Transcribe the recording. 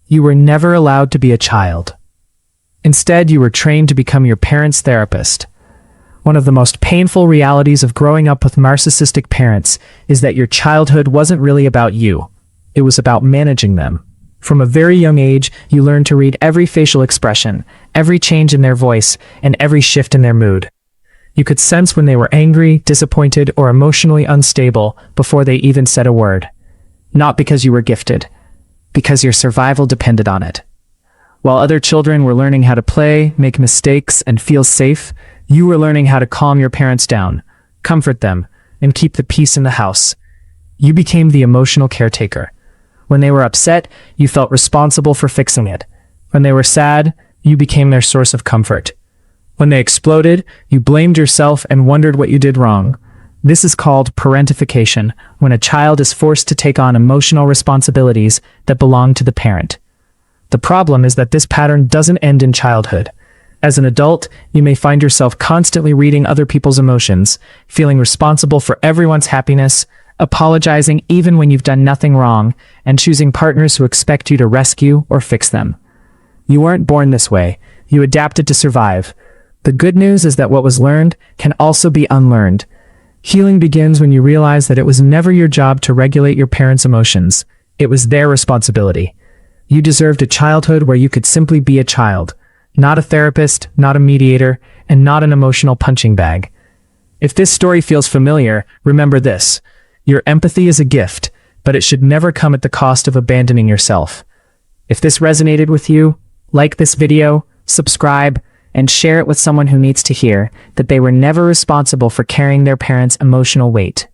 You were never allowed to be a child. Instead, you were trained to become your parents' therapist. One of the most painful realities of growing up with narcissistic parents is that your childhood wasn't really about you. It was about managing them. From a very young age, you learned to read every facial expression, every change in their voice, and every shift in their mood. You could sense when they were angry, disappointed, or emotionally unstable before they even said a word. Not because you were gifted, because your survival depended on it. While other children were learning how to play, make mistakes, and feel safe, you were learning how to calm your parents down, comfort them, and keep the peace in the house. You became the emotional caretaker. When they were upset, you felt responsible for fixing it. When they were sad, you became their source of comfort. When they exploded, you blamed yourself and wondered what you did wrong. This is called parentification, when a child is forced to take on emotional responsibilities that belong to the parent. The problem is that this pattern doesn't end in childhood. As an adult, you may find yourself constantly reading other people's emotions, feeling responsible for everyone's happiness, apologizing even when you've done nothing wrong, and choosing partners who expect you to rescue or fix them. You weren't born this way. You adapted to survive. The good news is that what was learned can also be unlearned. Healing begins when you realize that it was never your job to regulate your parents' emotions. It was their responsibility. You deserved a childhood where you could simply be a child, not a therapist, not a mediator, and not an emotional punching bag. If this story feels familiar, remember this. Your empathy is a gift, but it should never come at the cost of abandoning yourself. If this resonated with you, like this video, subscribe, and share it with someone who needs to hear that they were never responsible for carrying their parents' emotional weight.